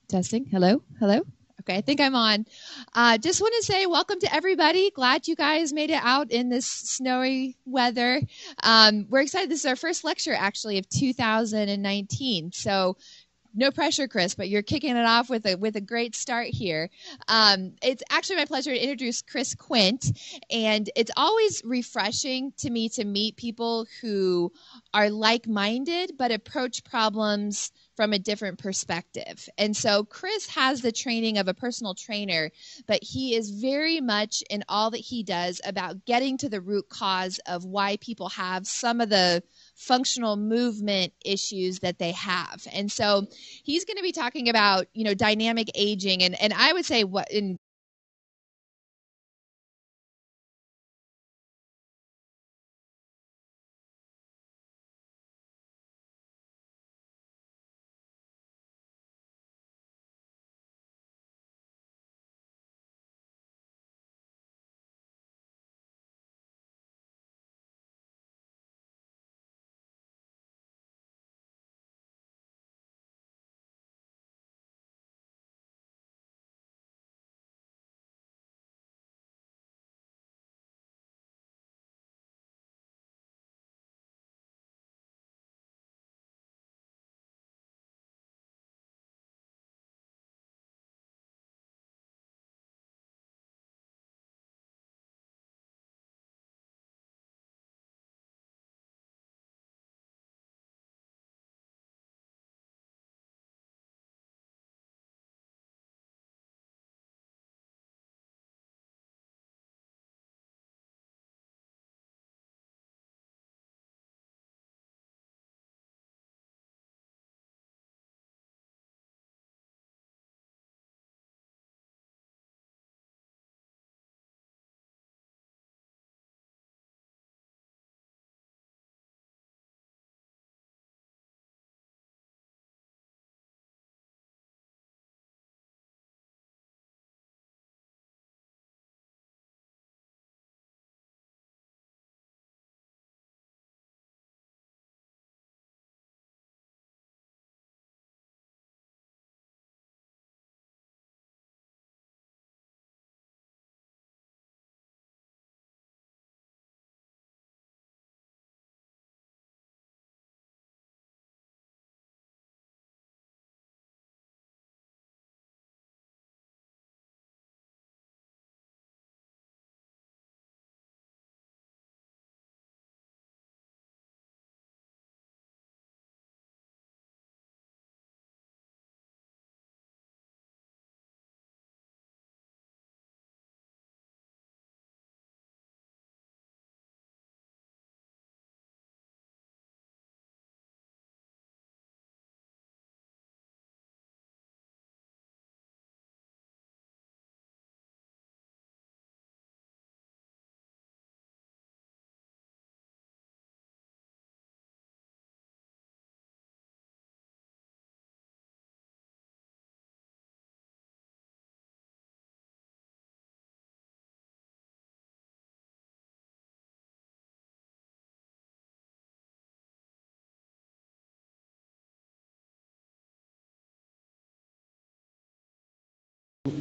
Testing. Hello. Hello. Okay, I think I'm on. Just want to say welcome to everybody. Glad you guys made it out in this snowy weather. We're excited. This is our first lecture, actually, of 2019. So no pressure, Chris, but you're kicking it off with a great start here. It's actually my pleasure to introduce Chris Quint, and it's always refreshing to me to meet people who are like-minded but approach problems from a different perspective. And so Chris has the training of a personal trainer, but he is very much in all that he does about getting to the root cause of why people have some of the functional movement issues that they have. And so he's going to be talking about, dynamic aging. And I would say what in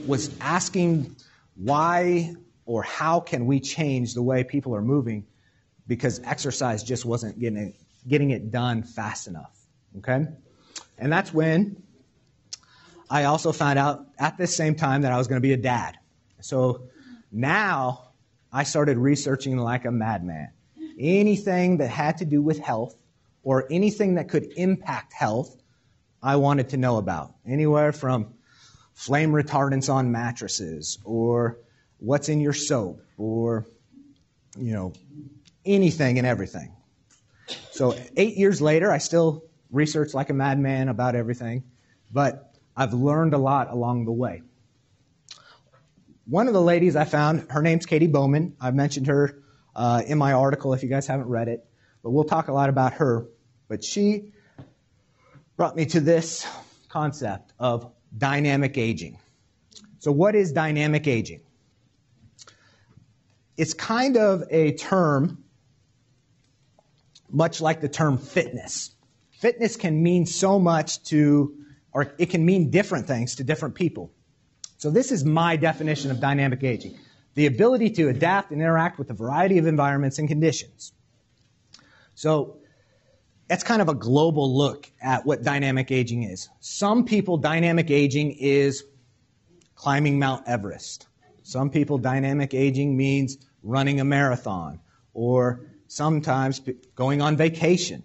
was asking why or how can we change the way people are moving because exercise just wasn't getting it done fast enough, okay? And that's when I also found out at the same time that I was going to be a dad. So now I started researching like a madman. Anything that had to do with health or anything that could impact health, I wanted to know about. Anywhere from flame retardants on mattresses or what's in your soap or, anything and everything. So 8 years later, I still research like a madman about everything, but I've learned a lot along the way. One of the ladies I found, her name's Katie Bowman. I mentioned her in my article if you guys haven't read it, but we'll talk a lot about her. But she brought me to this concept of dynamic aging. So what is dynamic aging? It's kind of a term much like the term fitness. Fitness can mean so much to or it can mean different things to different people. So this is my definition of dynamic aging: the ability to adapt and interact with a variety of environments and conditions. So that's kind of a global look at what dynamic aging is. Some people, dynamic aging is climbing Mount Everest. Some people, dynamic aging means running a marathon, or sometimes going on vacation.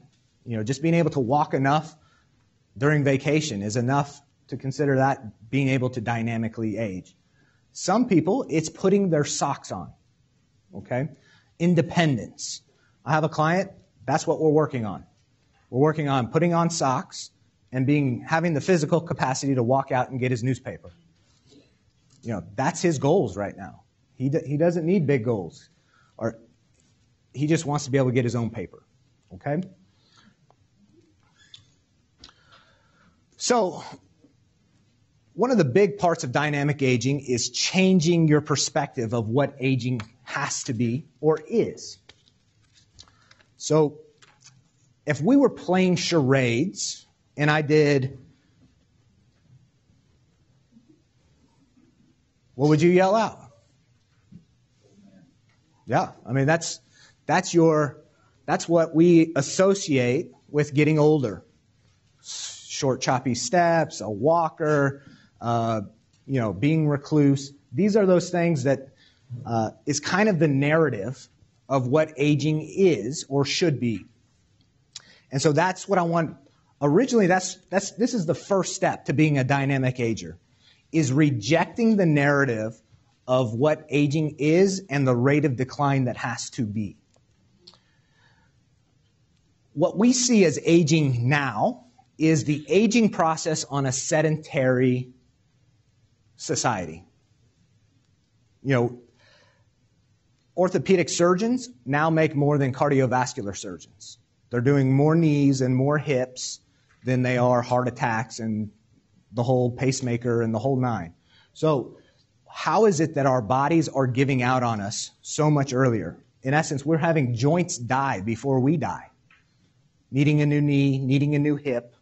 Just being able to walk enough during vacation is enough to consider that being able to dynamically age. Some people, it's putting their socks on. Okay? Independence. I have a client, that's what we're working on. We're working on putting on socks and having the physical capacity to walk out and get his newspaper. That's his goals right now. He doesn't need big goals. Or he just wants to be able to get his own paper. Okay? So, one of the big parts of dynamic aging is changing your perspective of what aging has to be or is. So, if we were playing charades and I did, what would you yell out? Yeah, I mean that's what we associate with getting older. Short, choppy steps, a walker, being recluse. These are those things that is kind of the narrative of what aging is or should be. And so that's what I want. Originally, this is the first step to being a dynamic ager, is rejecting the narrative of what aging is and the rate of decline that has to be. What we see as aging now is the aging process on a sedentary society. Orthopedic surgeons now make more than cardiovascular surgeons. They're doing more knees and more hips than they are heart attacks and the whole pacemaker and the whole nine. So how is it that our bodies are giving out on us so much earlier? In essence, we're having joints die before we die. Needing a new knee, needing a new hip.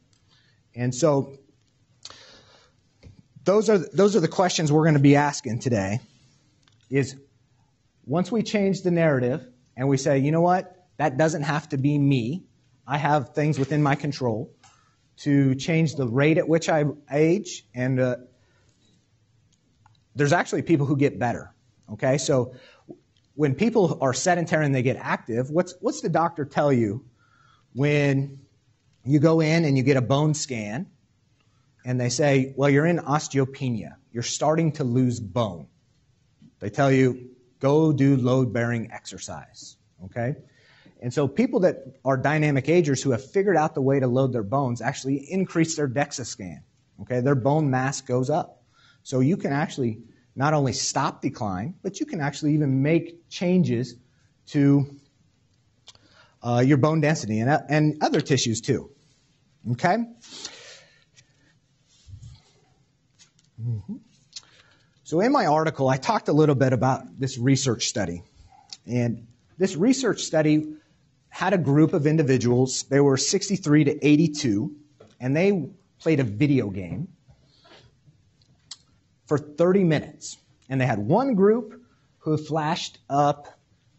And so those are the questions we're going to be asking today. Is once we change the narrative and we say, you know what? That doesn't have to be me. I have things within my control to change the rate at which I age. And there's actually people who get better. Okay, so when people are sedentary and they get active, what's the doctor tell you when you go in and you get a bone scan and they say, well, you're in osteopenia. You're starting to lose bone. They tell you, go do load-bearing exercise. Okay? And so people that are dynamic agers who have figured out the way to load their bones actually increase their DEXA scan. Okay? Their bone mass goes up. So you can actually not only stop decline, but you can actually even make changes to your bone density and other tissues too. Okay? Mm-hmm. So in my article, I talked a little bit about this research study. And this research study had a group of individuals. They were 63 to 82, and they played a video game for 30 minutes. And they had one group who flashed up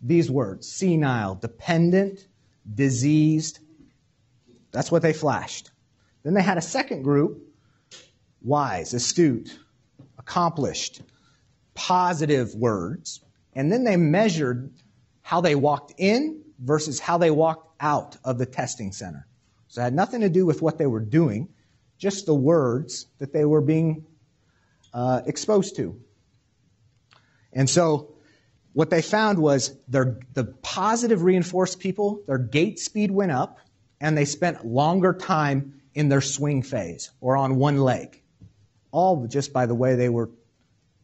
these words: senile, dependent, diseased. That's what they flashed. Then they had a second group: wise, astute, accomplished, positive words. And then they measured how they walked in versus how they walked out of the testing center. So it had nothing to do with what they were doing, just the words that they were being exposed to. And so what they found was the positive reinforced people, their gait speed went up, and they spent longer time in their swing phase or on one leg, all just by the way they were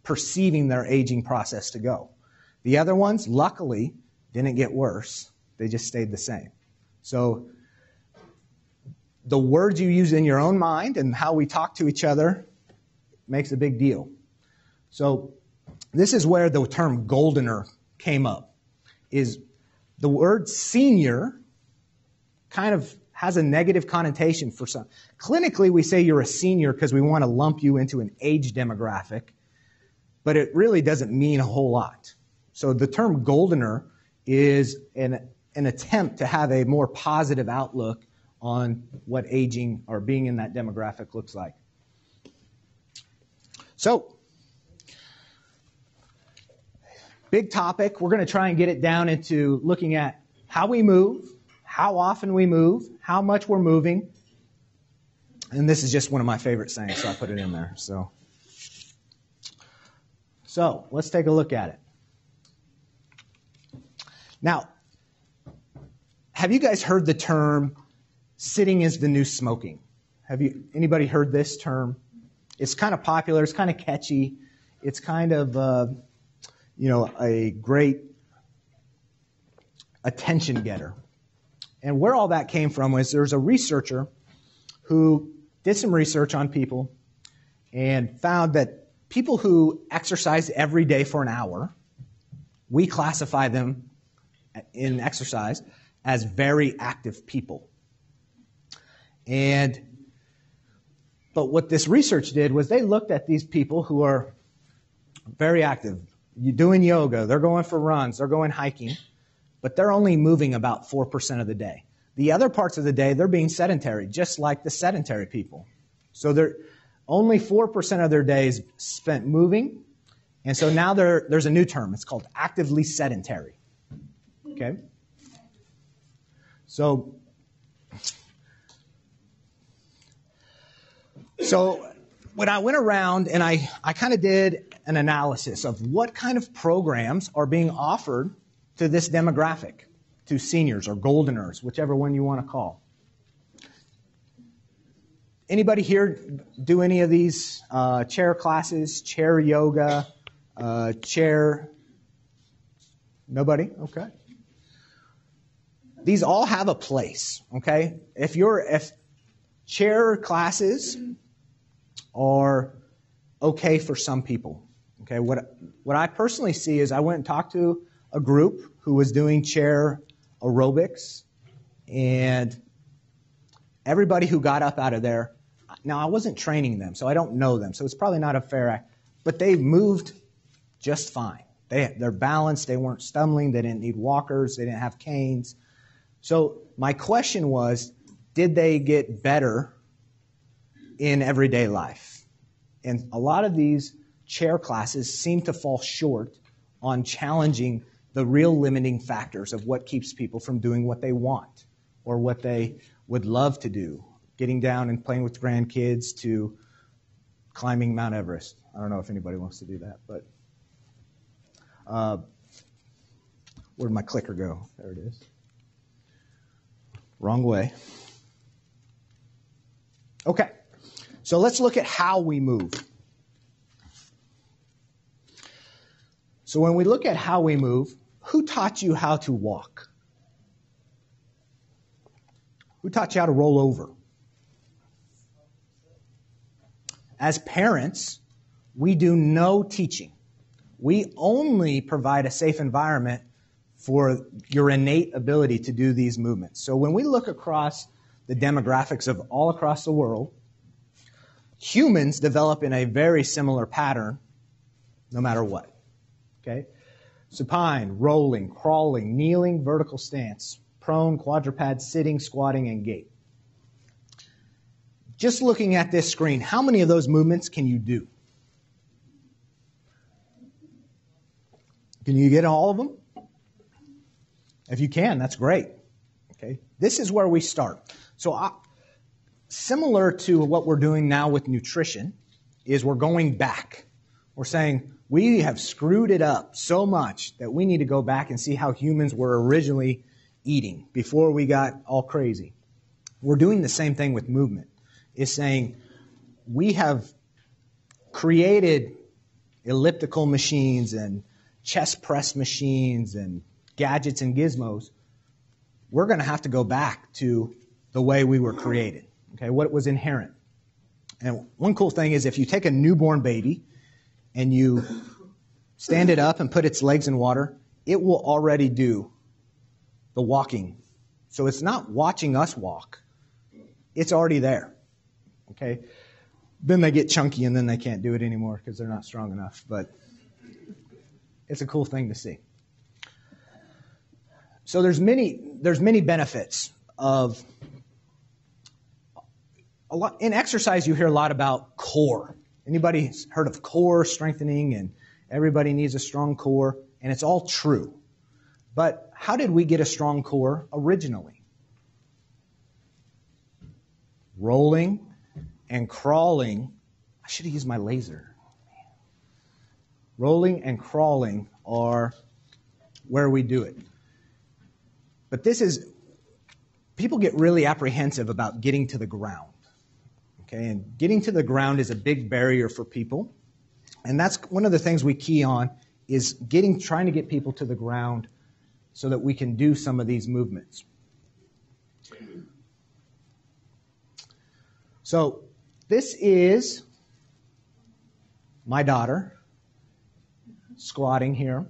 perceiving their aging process to go. The other ones, luckily, didn't get worse. They just stayed the same. So the words you use in your own mind and how we talk to each other makes a big deal. So this is where the term goldener came up. Is the word senior kind of has a negative connotation for some. Clinically, we say you're a senior because we want to lump you into an age demographic, but it really doesn't mean a whole lot. So the term goldener is an attempt to have a more positive outlook on what aging or being in that demographic looks like. So, big topic. We're going to try and get it down into looking at how we move, how often we move, how much we're moving. And this is just one of my favorite sayings, so I put it in there. So let's take a look at it. Now, have you guys heard the term sitting is the new smoking? Anybody heard this term? It's kind of popular. It's kind of catchy. It's kind of, a great attention getter. And where all that came from was there's a researcher who did some research on people and found that people who exercise every day for an hour, we classify them in exercise as very active people. But what this research did was they looked at these people who are very active. You're doing yoga, they're going for runs, they're going hiking, but they're only moving about 4% of the day. The other parts of the day, they're being sedentary, just like the sedentary people. So they're only 4% of their days spent moving, and so now there's a new term. It's called actively sedentary. Okay? So when I went around and I kind of did an analysis of what kind of programs are being offered to this demographic, to seniors or goldeners, whichever one you want to call. Anybody here do any of these chair classes, chair yoga, chair? Nobody? Okay. These all have a place, okay? If chair classes are okay for some people. Okay, what I personally see is I went and talked to a group who was doing chair aerobics, and everybody who got up out of there, now I wasn't training them, so I don't know them, so it's probably not a fair act, but they moved just fine. They're balanced, they weren't stumbling, they didn't need walkers, they didn't have canes. So my question was, did they get better in everyday life? And a lot of these chair classes seem to fall short on challenging the real limiting factors of what keeps people from doing what they want or what they would love to do, getting down and playing with grandkids to climbing Mount Everest. I don't know if anybody wants to do that, but where'd my clicker go? There it is. Wrong way. Okay, so let's look at how we move. So when we look at how we move, who taught you how to walk? Who taught you how to roll over? As parents, we do no teaching. We only provide a safe environment for your innate ability to do these movements. So when we look across the demographics of all across the world, humans develop in a very similar pattern no matter what. Okay? Supine, rolling, crawling, kneeling, vertical stance, prone, quadruped, sitting, squatting, and gait. Just looking at this screen, how many of those movements can you do? Can you get all of them? If you can, that's great. Okay? This is where we start. So similar to what we're doing now with nutrition is we're going back. We're saying we have screwed it up so much that we need to go back and see how humans were originally eating before we got all crazy. We're doing the same thing with movement. It's saying we have created elliptical machines and chest press machines and gadgets and gizmos. We're going to have to go back to the way we were created, okay, what was inherent. And one cool thing is if you take a newborn baby and you stand it up and put its legs in water, it will already do the walking. So it's not watching us walk It's already there. Okay? Then they get chunky and then they can't do it anymore because they're not strong enough. But it's a cool thing to see. So there's many benefits of a lot. In exercise, you hear a lot about core. Anybody heard of core strengthening? And everybody needs a strong core, and it's all true. But how did we get a strong core originally? Rolling and crawling. I should have used my laser. Rolling and crawling are where we do it. But people get really apprehensive about getting to the ground. Okay, and getting to the ground is a big barrier for people. And that's one of the things we key on is trying to get people to the ground so that we can do some of these movements. So this is my daughter squatting here.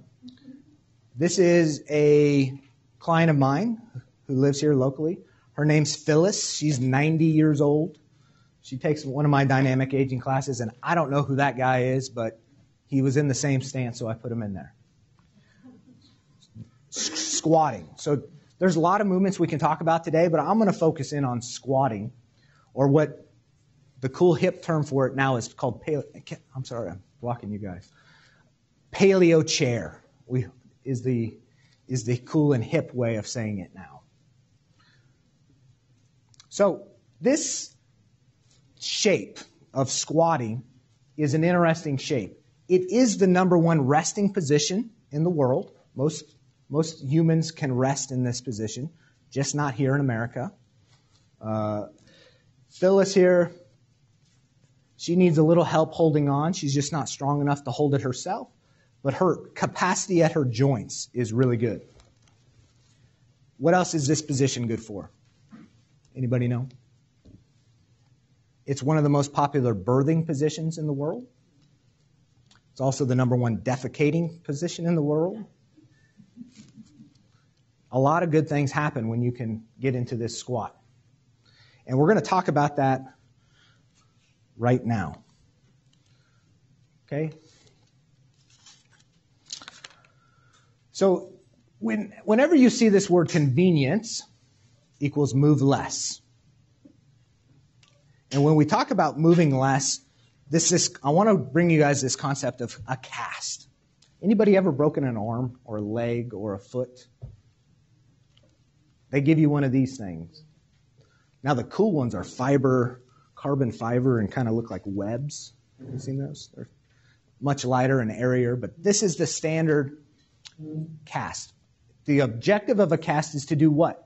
This is a client of mine who lives here locally. Her name's Phyllis. She's 90 years old. She takes one of my dynamic aging classes, and I don't know who that guy is, but he was in the same stance, so I put him in there. Squatting. So there's a lot of movements we can talk about today, but I'm going to focus in on squatting, or what the cool hip term for it now is called I'm sorry, I'm blocking you guys. Paleo chair is the cool and hip way of saying it now. So this shape of squatting is an interesting shape. It is the number one resting position in the world. Most humans can rest in this position, just not here in America. Phyllis here, she needs a little help holding on. She's just not strong enough to hold it herself, but her capacity at her joints is really good. What else is this position good for? Anybody know? It's one of the most popular birthing positions in the world. It's also the number one defecating position in the world. A lot of good things happen when you can get into this squat. And we're going to talk about that right now. Okay? So whenever you see this word convenience equals move less. And when we talk about moving less, I want to bring you guys this concept of a cast. Anybody ever broken an arm or a leg or a foot? They give you one of these things. Now the cool ones are carbon fiber, and kind of look like webs. Have you seen those? They're much lighter and airier, but this is the standard cast. The objective of a cast is to do what?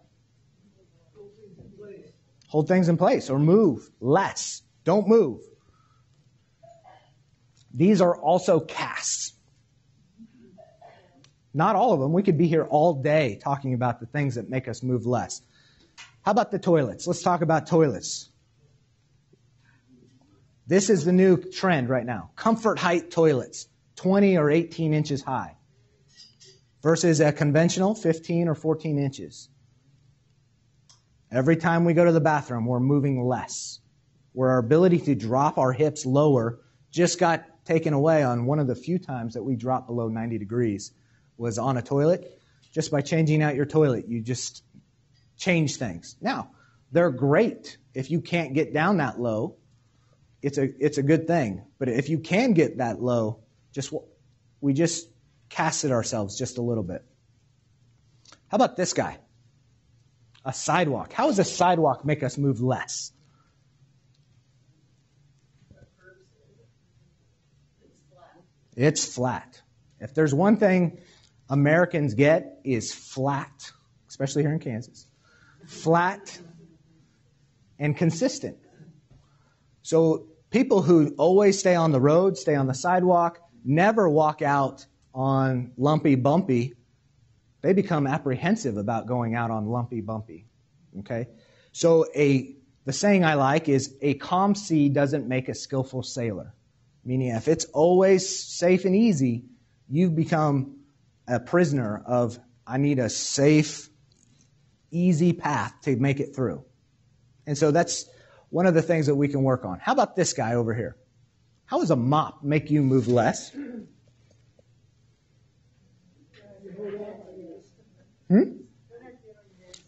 Hold things in place or move less. Don't move. These are also casts. Not all of them. We could be here all day talking about the things that make us move less. How about the toilets? Let's talk about toilets. This is the new trend right now. Comfort height toilets, 20 or 18 inches high, versus a conventional 15 or 14 inches. Every time we go to the bathroom, we're moving less. Where our ability to drop our hips lower just got taken away on one of the few times that we dropped below 90 degrees was on a toilet. Just by changing out your toilet, you just change things. Now, they're great. If you can't get down that low, it's a good thing. But if you can get that low, we just casted ourselves just a little bit. How about this guy? A sidewalk. How does a sidewalk make us move less? It's flat. If there's one thing Americans get is flat, especially here in Kansas. Flat and consistent. So people who always stay on the road, stay on the sidewalk, never walk out on lumpy, bumpy, they become apprehensive about going out on lumpy, bumpy. Okay? So the saying I like is, a calm sea doesn't make a skillful sailor. Meaning if it's always safe and easy, you've become a prisoner of, I need a safe, easy path to make it through. And so that's one of the things that we can work on. How about this guy over here? How does a mop make you move less?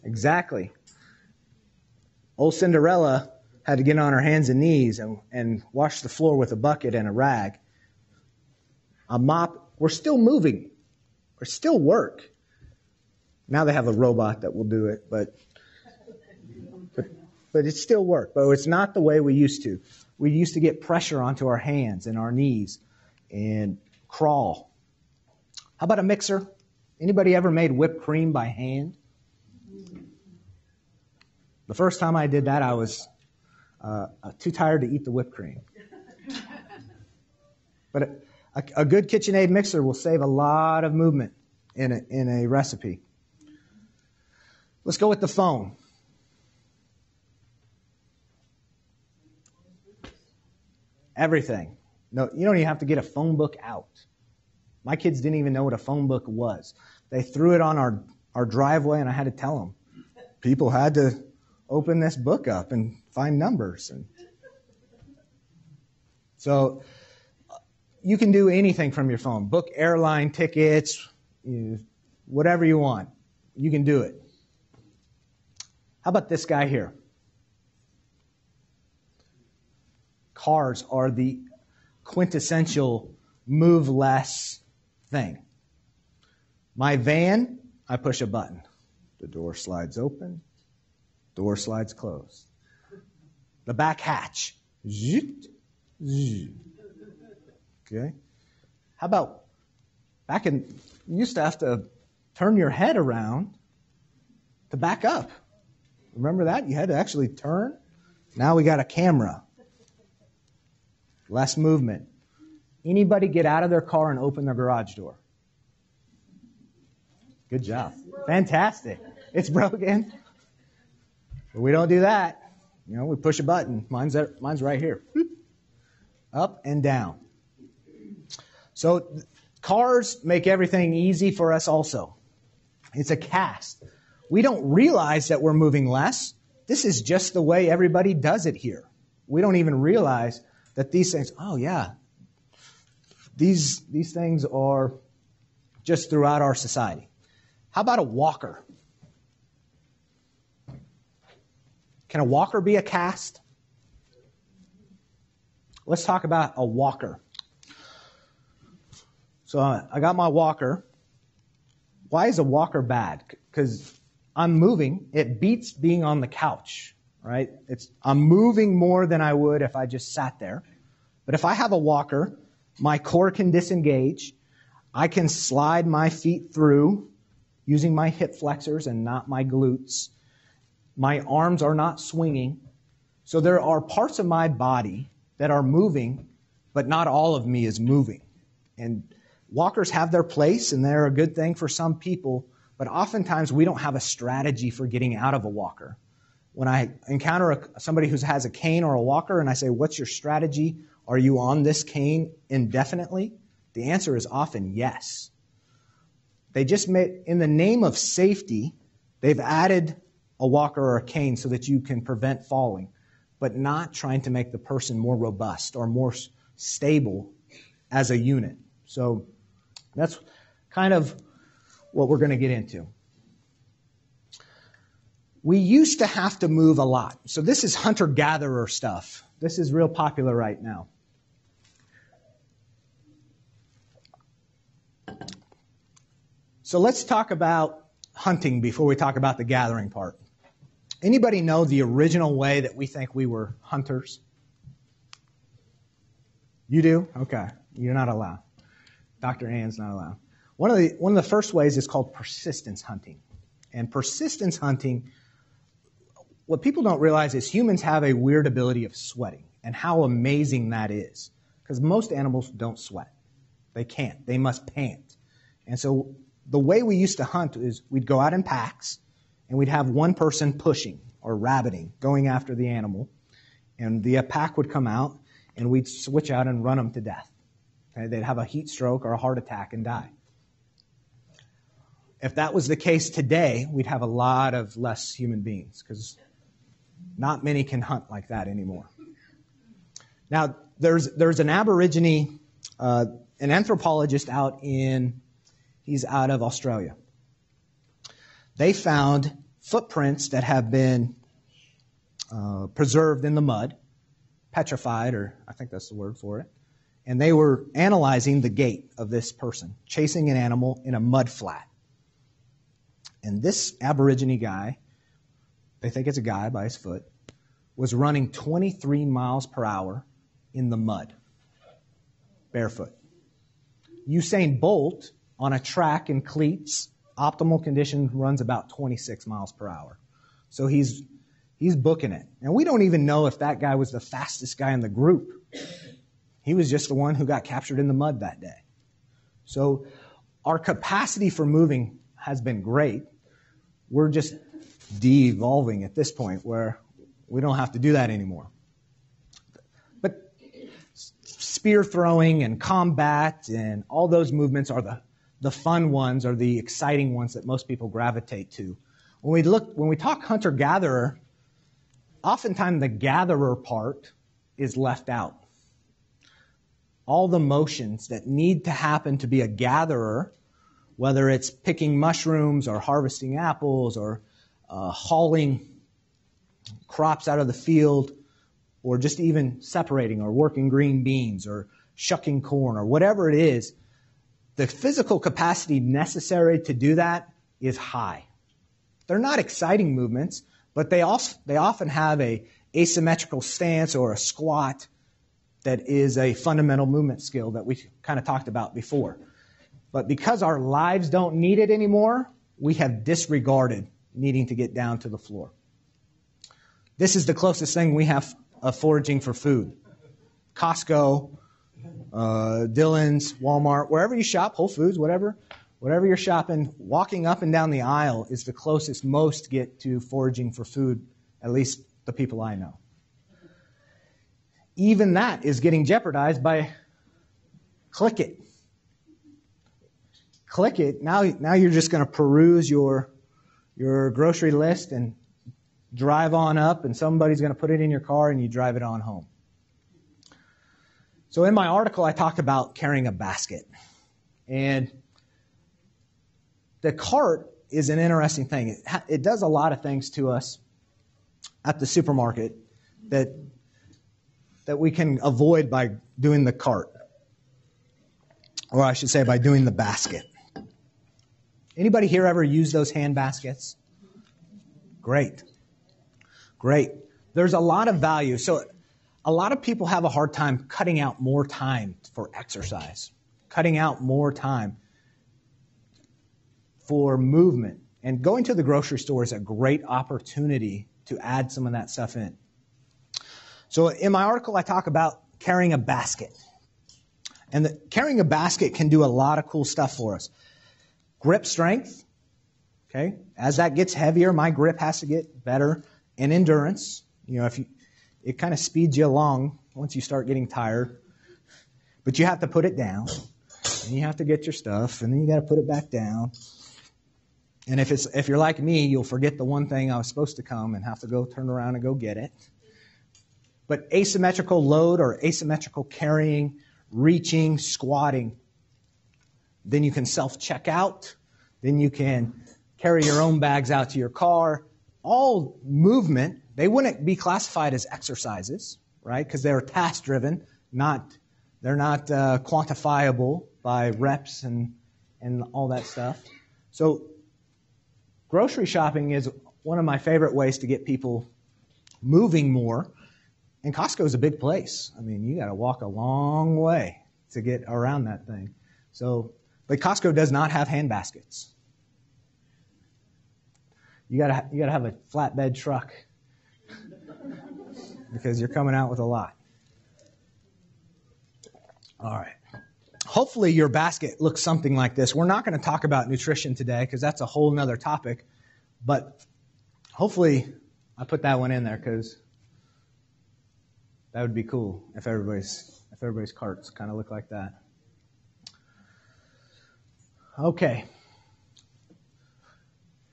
Exactly. Old Cinderella had to get on her hands and knees and wash the floor with a bucket and a rag. A mop, we're still moving. We're still work. Now they have a robot that will do it, but it's still work. But it's not the way we used to. We used to get pressure onto our hands and our knees and crawl. How about a mixer? Anybody ever made whipped cream by hand? The first time I did that, I was too tired to eat the whipped cream. But a good KitchenAid mixer will save a lot of movement in a recipe. Let's go with the phone. Everything. No, you don't even have to get a phone book out. My kids didn't even know what a phone book was. They threw it on our driveway, and I had to tell them. People had to open this book up and find numbers. And so you can do anything from your phone. Book airline tickets, whatever you want. You can do it. How about this guy here? Cars are the quintessential move less thing. My van, I push a button. The door slides open. Door slides closed. The back hatch. Zoot, zoot. Okay. How about you used to have to turn your head around to back up. Remember that? You had to actually turn. Now we got a camera. Less movement. Anybody get out of their car and open their garage door? Good job. Fantastic. It's broken. But we don't do that. We push a button. Mine's right here. Up and down. So cars make everything easy for us also. It's a cast. We don't realize that we're moving less. This is just the way everybody does it here. We don't even realize that these things, these things are just throughout our society. How about a walker? Can a walker be a cast? Let's talk about a walker. So I got my walker. Why is a walker bad? Because I'm moving. It beats being on the couch, right? I'm moving more than I would if I just sat there. But if I have a walker, my core can disengage. I can slide my feet through using my hip flexors and not my glutes. My arms are not swinging. So there are parts of my body that are moving, but not all of me is moving. And walkers have their place, and they're a good thing for some people, but oftentimes we don't have a strategy for getting out of a walker. When I encounter somebody who has a cane or a walker, and I say, what's your strategy? Are you on this cane indefinitely? The answer is often yes. They just made, in the name of safety, they've added a walker or a cane so that you can prevent falling, but not trying to make the person more robust or more stable as a unit. So that's kind of what we're going to get into. We used to have to move a lot. So this is hunter-gatherer stuff. This is real popular right now. So let's talk about hunting before we talk about the gathering part. Anybody know the original way that we think we were hunters? You do? Okay. You're not allowed. Dr. Ann's not allowed. One of the first ways is called persistence hunting. And persistence hunting, what people don't realize is humans have a weird ability of sweating, and how amazing that is. Because most animals don't sweat. They can't. They must pant. And so the way we used to hunt is we'd go out in packs, and we'd have one person pushing or rabbiting, going after the animal. And the pack would come out, and we'd switch out and run them to death. Okay? They'd have a heat stroke or a heart attack and die. If that was the case today, we'd have a lot of less human beings because Not many can hunt like that anymore. Now, there's an Aborigine, an anthropologist he's out of Australia. They found footprints that have been preserved in the mud, petrified, or I think that's the word for it. And they were analyzing the gait of this person, chasing an animal in a mud flat. And this Aborigine guy, they think it's a guy by his foot, was running 23 miles per hour in the mud, barefoot. Usain Bolt, on a track in cleats, optimal condition, runs about 26 miles per hour. So he's booking it. And we don't even know if that guy was the fastest guy in the group. He was just the one who got captured in the mud that day. So our capacity for moving has been great. We're just de-evolving at this point where we don't have to do that anymore. But spear throwing and combat and all those movements are the fun ones, or the exciting ones that most people gravitate to. When we talk hunter-gatherer, oftentimes the gatherer part is left out. All the motions that need to happen to be a gatherer, whether it's picking mushrooms or harvesting apples or hauling crops out of the field, or just even separating or working green beans or shucking corn or whatever it is, the physical capacity necessary to do that is high. They're not exciting movements, but they often have a asymmetrical stance or a squat that is a fundamental movement skill that we kind of talked about before. But because our lives don't need it anymore, we have disregarded needing to get down to the floor. This is the closest thing we have of foraging for food. Costco, Dillon's, Walmart, wherever you shop, Whole Foods, whatever you're shopping, walking up and down the aisle is the closest most get to foraging for food, at least the people I know. Even that is getting jeopardized by click it. Click it. Now you're just going to peruse your grocery list and drive on up, and somebody's going to put it in your car and you drive it on home. So in my article, I talk about carrying a basket. And the cart is an interesting thing. It does a lot of things to us at the supermarket that we can avoid by doing the cart. Or I should say by doing the basket. Anybody here ever use those hand baskets? Great. There's a lot of value. So a lot of people have a hard time cutting out more time for exercise, cutting out more time for movement. And going to the grocery store is a great opportunity to add some of that stuff in. So in my article, I talk about carrying a basket. And carrying a basket can do a lot of cool stuff for us. Grip strength. Okay. As that gets heavier, my grip has to get better. And endurance. It kind of speeds you along once you start getting tired. But you have to put it down. And you have to get your stuff. And then you got to put it back down. And if you're like me, you'll forget the one thing I was supposed to come and have to go turn around and go get it. But asymmetrical load or asymmetrical carrying, reaching, squatting. Then you can self-check out. Then you can carry your own bags out to your car. All movement, they wouldn't be classified as exercises, right? Because they're task-driven. They're not quantifiable by reps and all that stuff. So grocery shopping is one of my favorite ways to get people moving more. And Costco is a big place. I mean, you got to walk a long way to get around that thing. But Costco does not have hand baskets. You got to have a flatbed truck because you're coming out with a lot. All right. Hopefully your basket looks something like this. We're not going to talk about nutrition today because that's a whole nother topic. But hopefully I put that one in there because that would be cool if everybody's carts kind of look like that. Okay.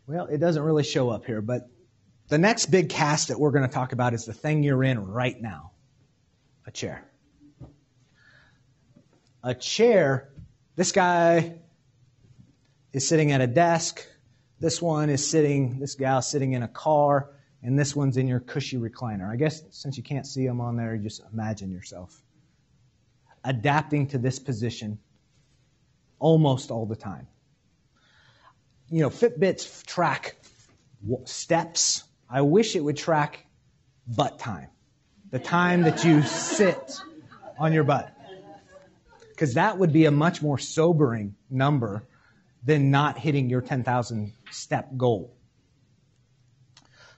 Well, it doesn't really show up here, but The next big cast that we're going to talk about is the thing you're in right now, a chair. A chair, this guy is sitting at a desk, this gal sitting in a car, and this one's in your cushy recliner. I guess since you can't see them on there, you just imagine yourself adapting to this position almost all the time. You know, Fitbits track steps. I wish it would track butt time, the time that you sit on your butt. Because that would be a much more sobering number than not hitting your 10,000 step goal.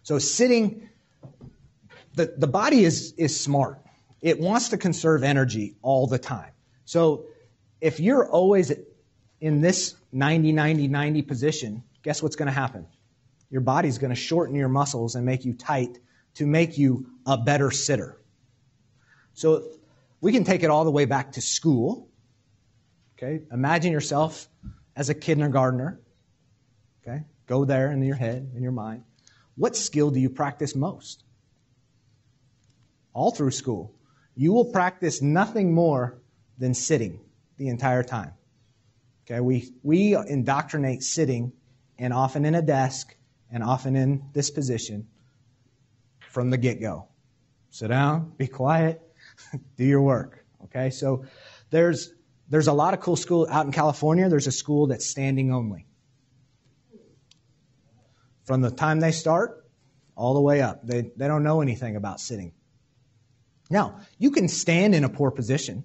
So sitting, the body is smart. It wants to conserve energy all the time. So if you're always in this 90-90-90 position, guess what's going to happen? Your body's going to shorten your muscles and make you tight to make you a better sitter. So we can take it all the way back to school. Okay, imagine yourself as a kindergartner. Okay, go there in your head, in your mind. What skill do you practice most? All through school. You will practice nothing more than sitting the entire time. Okay, we indoctrinate sitting, and often in a desk, and often in this position from the get-go. Sit down, be quiet, do your work. Okay, so there's a lot of cool schools out in California. There's a school that's standing only. From the time they start all the way up. They don't know anything about sitting. Now, you can stand in a poor position.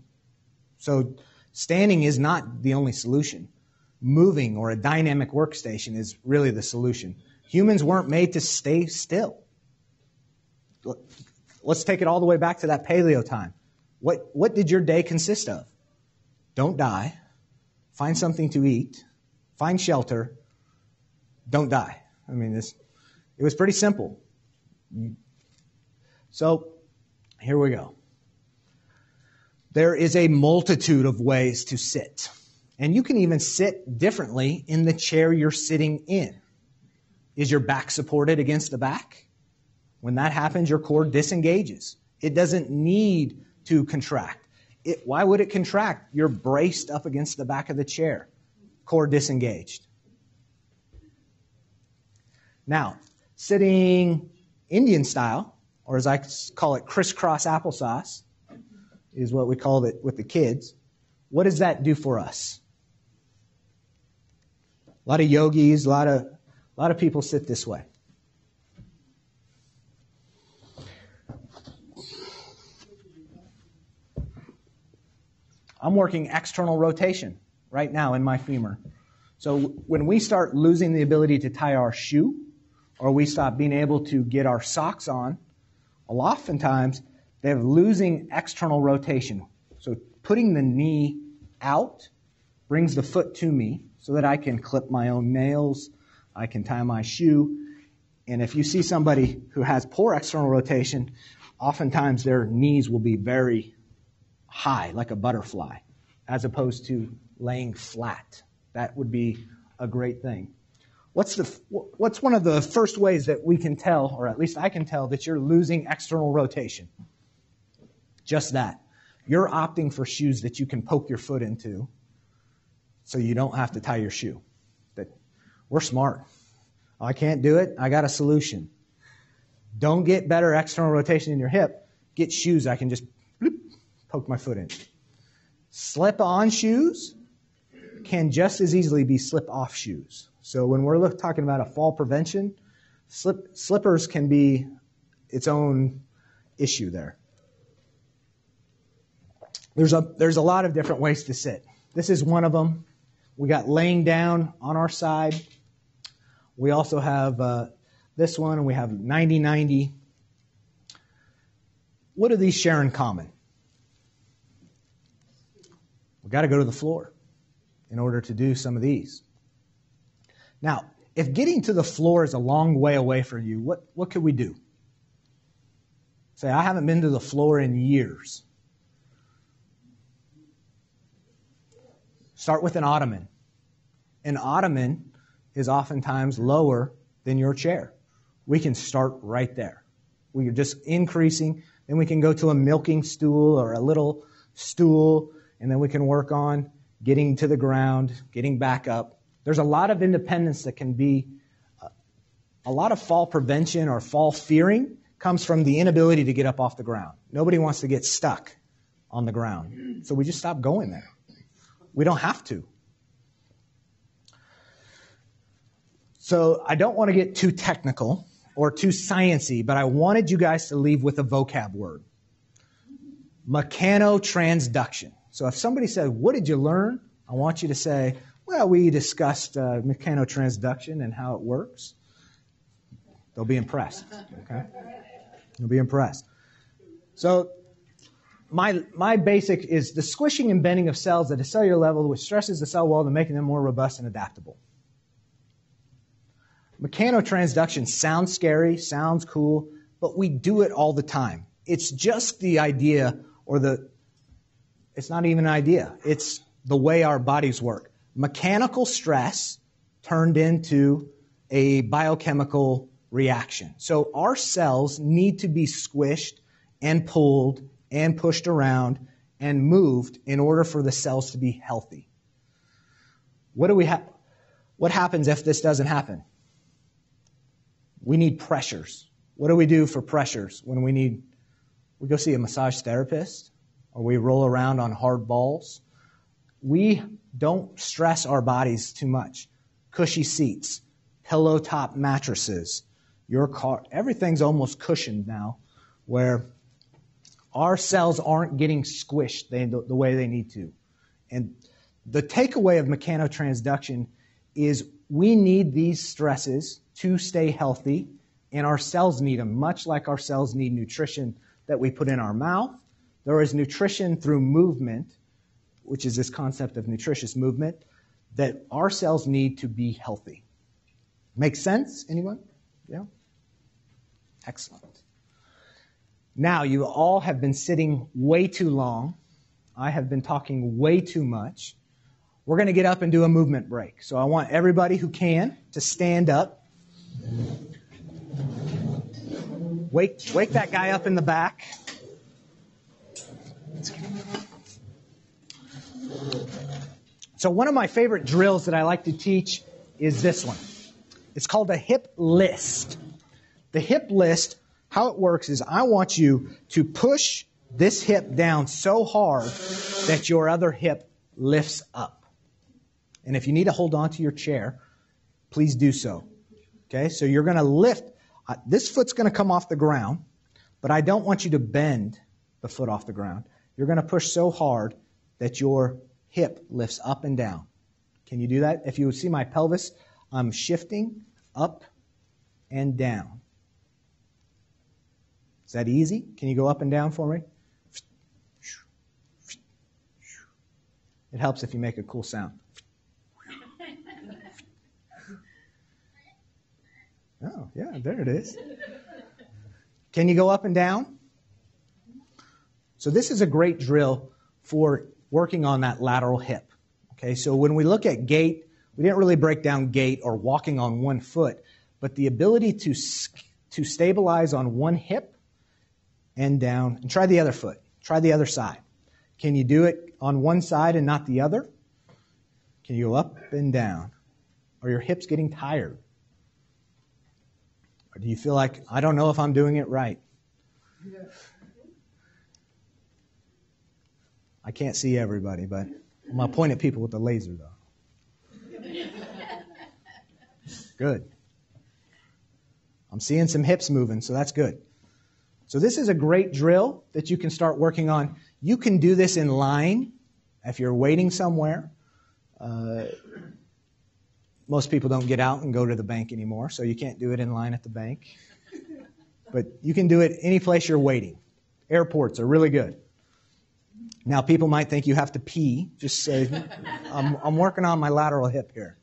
So standing is not the only solution. Moving or a dynamic workstation is really the solution. Humans weren't made to stay still. Let's take it all the way back to that paleo time. What did your day consist of? Don't die. Find something to eat. Find shelter. Don't die. I mean, it was pretty simple. So, here we go. There is a multitude of ways to sit. And you can even sit differently in the chair you're sitting in. Is your back supported against the back? When that happens, your core disengages. It doesn't need to contract. Why would it contract? You're braced up against the back of the chair. Core disengaged. Now, sitting Indian style, or as I call it, crisscross applesauce, is what we called it with the kids. What does that do for us? A lot of yogis, a lot of people sit this way. I'm working external rotation right now in my femur. So when we start losing the ability to tie our shoe, or we stop being able to get our socks on, oftentimes they have losing external rotation. So putting the knee out brings the foot to me so that I can clip my own nails, I can tie my shoe. And if you see somebody who has poor external rotation, oftentimes their knees will be very high, like a butterfly, as opposed to laying flat. That would be a great thing. What's one of the first ways that we can tell, or at least I can tell, that you're losing external rotation? Just that. You're opting for shoes that you can poke your foot into so you don't have to tie your shoe. We're smart. I can't do it. I got a solution. Don't get better external rotation in your hip. Get shoes I can just poke my foot in. Slip-on shoes can just as easily be slip-off shoes. So when we're talking about a fall prevention, slippers can be its own issue there. There's a lot of different ways to sit. This is one of them. We got laying down on our side. We also have this one, and we have 90-90. What do these share in common? We've got to go to the floor in order to do some of these. Now, if getting to the floor is a long way away for you, what could we do? Say, I haven't been to the floor in years. Start with an ottoman. An ottoman is oftentimes lower than your chair. we can start right there. We are just increasing. Then we can go to a milking stool or a little stool, and then we can work on getting to the ground, getting back up. There's a lot of independence that can be, a lot of fall prevention or fall fearing comes from the inability to get up off the ground. Nobody wants to get stuck on the ground. So we just stop going there. We don't have to. So I don't want to get too technical or too sciencey, but I wanted you guys to leave with a vocab word. Mechanotransduction. So if somebody said, what did you learn? I want you to say, well, we discussed mechanotransduction and how it works. They'll be impressed. Okay? They'll be impressed. So my basic is the squishing and bending of cells at a cellular level, which stresses the cell wall to making them more robust and adaptable. Mechanotransduction sounds scary, sounds cool, but we do it all the time. It's just the idea, it's not even an idea. It's the way our bodies work. Mechanical stress turned into a biochemical reaction. So our cells need to be squished and pulled and pushed around and moved in order for the cells to be healthy. What happens if this doesn't happen? We need pressures. What do we do for pressures when we go see a massage therapist or we roll around on hard balls? We don't stress our bodies too much. Cushy seats, pillow top mattresses, your car, everything's almost cushioned now where our cells aren't getting squished the way they need to. And the takeaway of mechanotransduction is we need these stresses to stay healthy, and our cells need them, much like our cells need nutrition that we put in our mouth. There is nutrition through movement, which is this concept of nutritious movement, that our cells need to be healthy. Make sense? Anyone? Yeah? Excellent. Now, you all have been sitting way too long. I have been talking way too much. We're going to get up and do a movement break. So I want everybody who can to stand up. Wake that guy up in the back. So one of my favorite drills that I like to teach is this one. It's called a hip list. The hip list, how it works is I want you to push this hip down so hard that your other hip lifts up. And if you need to hold on to your chair, please do so. Okay, so you're going to lift. This foot's going to come off the ground, but I don't want you to bend the foot off the ground. You're going to push so hard that your hip lifts up and down. Can you do that? If you see my pelvis, I'm shifting up and down. Is that easy? Can you go up and down for me? It helps if you make a cool sound. Oh, yeah, there it is. Can you go up and down? So this is a great drill for working on that lateral hip. Okay, so when we look at gait, we didn't really break down gait or walking on one foot, but the ability to stabilize on one hip and down. And try the other foot. Try the other side. Can you do it on one side and not the other? Can you go up and down? Are your hips getting tired? Or do you feel like, I don't know if I'm doing it right? I can't see everybody, but I'm going to point at people with the laser, though. Good. I'm seeing some hips moving, so that's good. So this is a great drill that you can start working on. You can do this in line if you're waiting somewhere. Most people don't get out and go to the bank anymore, so you can't do it in line at the bank. But you can do it any place you're waiting. Airports are really good. Now, people might think you have to pee. Just say, I'm working on my lateral hip here.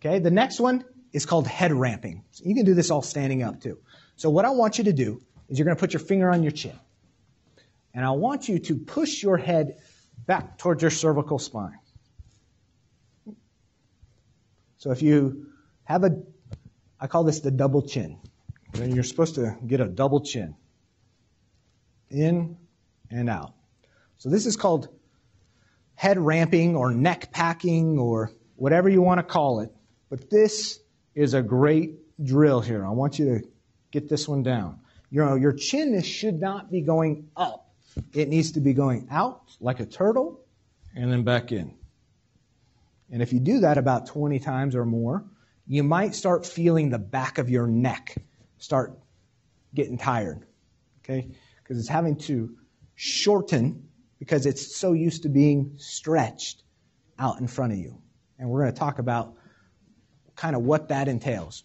Okay, the next one is called head ramping. So you can do this all standing up, too. So what I want you to do is you're going to put your finger on your chin. And I want you to push your head back towards your cervical spine. So if you have I call this the double chin. And you're supposed to get a double chin. In and out. So this is called head ramping or neck packing or whatever you want to call it. But this is a great drill here. I want you to get this one down. Your chin should not be going up. It needs to be going out like a turtle and then back in. And if you do that about 20 times or more, you might start feeling the back of your neck start getting tired. Okay? Because it's having to shorten because it's so used to being stretched out in front of you. And we're going to talk about kind of what that entails.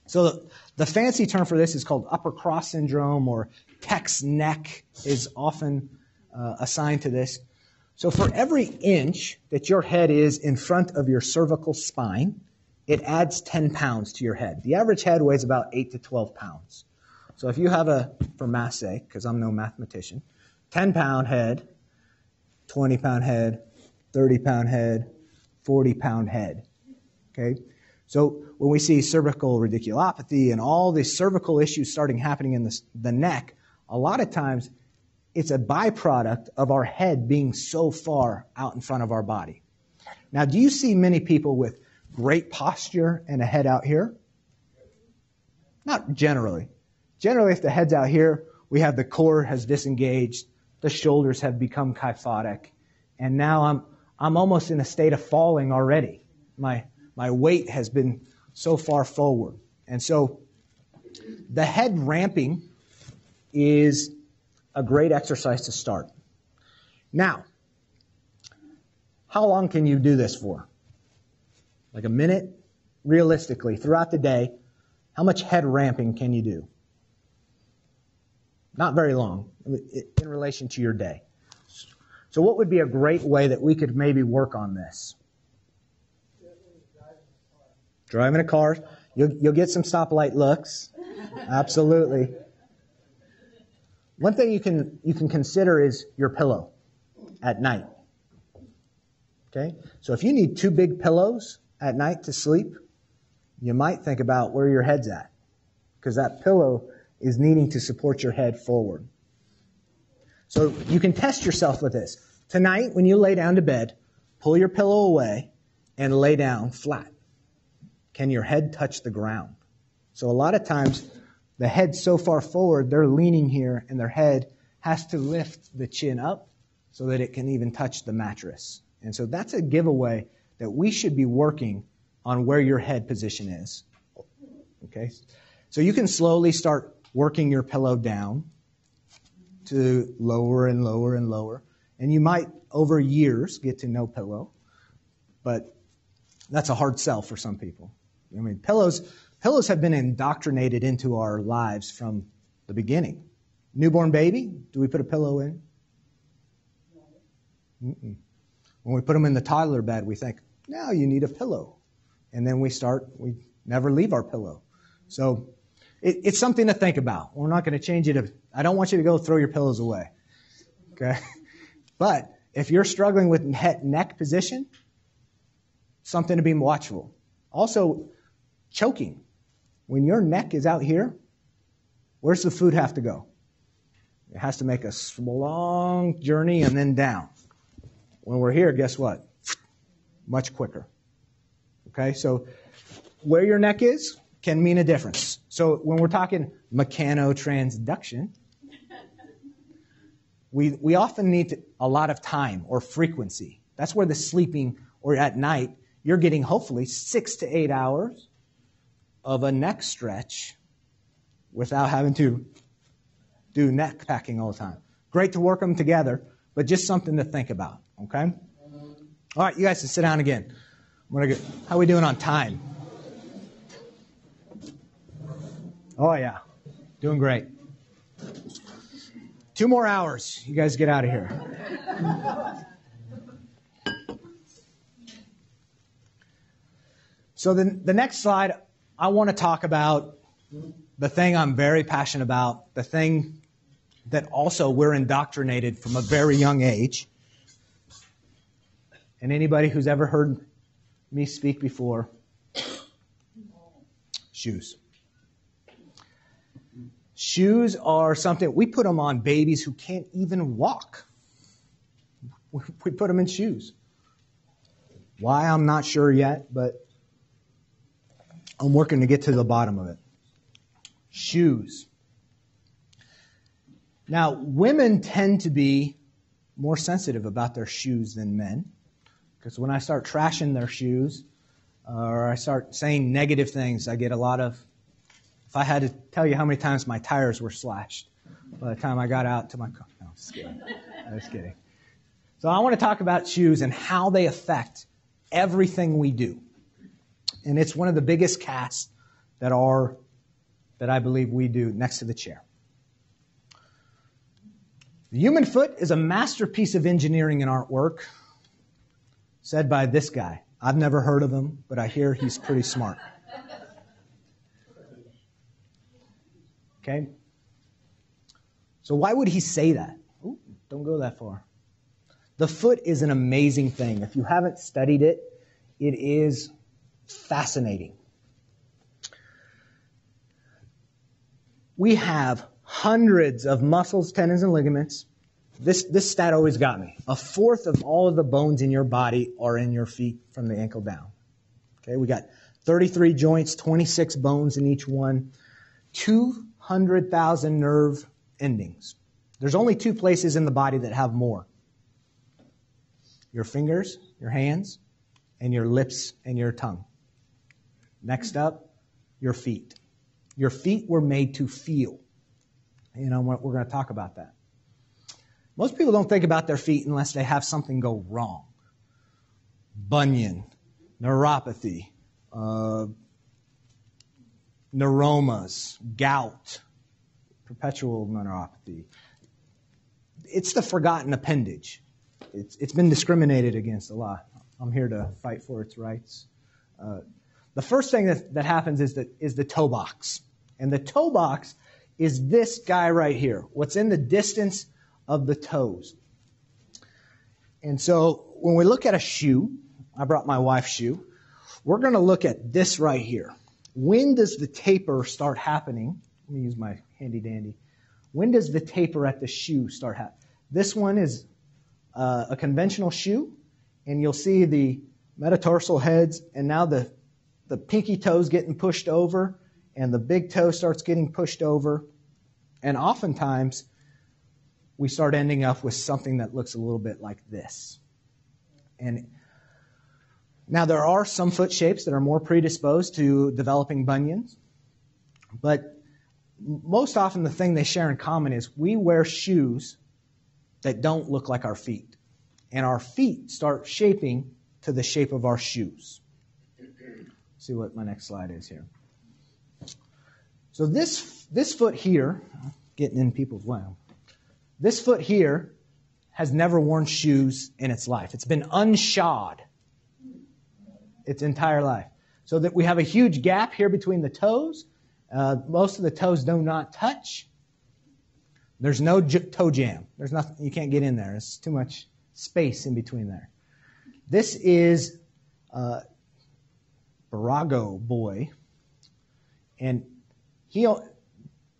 So the fancy term for this is called upper cross syndrome, or Tex neck is often assigned to this. So for every inch that your head is in front of your cervical spine, it adds 10 pounds to your head. The average head weighs about 8 to 12 pounds. So if you have for math's sake, because I'm no mathematician, 10-pound head, 20-pound head, 30-pound head, 40-pound head. Okay? So when we see cervical radiculopathy and all these cervical issues starting happening in the neck, a lot of times it's a byproduct of our head being so far out in front of our body. Now, do you see many people with great posture and a head out here? Not generally. Generally, if the head's out here, we have the core has disengaged, the shoulders have become kyphotic, and now I'm almost in a state of falling already. My weight has been so far forward. And so the head ramping is a great exercise to start. Now, how long can you do this for? Like a minute? Realistically, throughout the day, how much head ramping can you do? Not very long in relation to your day. So what would be a great way that we could maybe work on this? Driving a car. You'll get some stoplight looks. Absolutely. One thing you can consider is your pillow at night. Okay? So if you need 2 big pillows at night to sleep, you might think about where your head's at, because that pillow is needing to support your head forward. So you can test yourself with this. Tonight, when you lay down to bed, pull your pillow away and lay down flat. Can your head touch the ground? So a lot of times, the head's so far forward, they're leaning here, and their head has to lift the chin up so that it can even touch the mattress. And so that's a giveaway that we should be working on where your head position is. Okay? So you can slowly start working your pillow down to lower and lower and lower. And you might, over years, get to no pillow. But that's a hard sell for some people. I mean, pillows have been indoctrinated into our lives from the beginning. Newborn baby, do we put a pillow in? Mm-mm. When we put them in the toddler bed, we think, now you need a pillow. And then we never leave our pillow. So it's something to think about. We're not going to change it. I don't want you to go throw your pillows away. Okay? But if you're struggling with neck position, something to be watchful. Also, choking. When your neck is out here, where's the food have to go? It has to make a long journey and then down. When we're here, guess what? Much quicker. Okay, so where your neck is can mean a difference. So when we're talking mechanotransduction, we often need a lot of time or frequency. That's where the sleeping or at night, you're getting hopefully 6 to 8 hours of a neck stretch without having to do neck packing all the time. Great to work them together, but just something to think about, okay? All right, you guys can sit down again. How are we doing on time? Oh, yeah. Doing great. 2 more hours. You guys get out of here. So the next slide, I want to talk about the thing I'm very passionate about, the thing that also we're indoctrinated from a very young age. And anybody who's ever heard me speak before Shoes. Shoes are something, we put them on babies who can't even walk. We put them in shoes. Why, I'm not sure yet, but I'm working to get to the bottom of it. Shoes. Now, women tend to be more sensitive about their shoes than men, because when I start trashing their shoes, or I start saying negative things, I get a lot of, if I had to tell you how many times my tires were slashed by the time I got out to my car. No, just kidding. I was kidding. So I want to talk about shoes and how they affect everything we do. And it's one of the biggest casts that I believe we do next to the chair. The human foot is a masterpiece of engineering and artwork, said by this guy. I've never heard of him, but I hear he's pretty smart. Okay? So why would he say that? Ooh, don't go that far. The foot is an amazing thing. If you haven't studied it, it is fascinating. We have hundreds of muscles, tendons, and ligaments. This stat always got me. 1/4 of all of the bones in your body are in your feet from the ankle down. Okay, we got 33 joints, 26 bones in each one, 200,000 nerve endings. There's only 2 places in the body that have more. Your fingers, your hands, and your lips and your tongue. Next up, your feet. Your feet were made to feel. You know, we're going to talk about that. Most people don't think about their feet unless they have something go wrong. Bunion, neuropathy, neuromas, gout, perpetual neuropathy. It's the forgotten appendage. It's been discriminated against a lot. I'm here to fight for its rights. The first thing that happens is the toe box. And the toe box is this guy right here, what's in the distance of the toes. And so when we look at a shoe, I brought my wife's shoe, we're going to look at this right here. When does the taper start happening? Let me use my handy dandy. When does the taper at the shoe start happening? This one is a conventional shoe, and you'll see the metatarsal heads, and now the pinky toe's getting pushed over, and the big toe starts getting pushed over, and oftentimes we start ending up with something that looks a little bit like this. And now there are some foot shapes that are more predisposed to developing bunions, but most often the thing they share in common is we wear shoes that don't look like our feet, and our feet start shaping to the shape of our shoes. See what my next slide is here. So this foot here, getting in people's way, this foot here has never worn shoes in its life. It's been unshod its entire life. So that we have a huge gap here between the toes. Most of the toes do not touch. There's no toe jam. There's nothing, you can't get in there. It's too much space in between there. This is Barago boy, and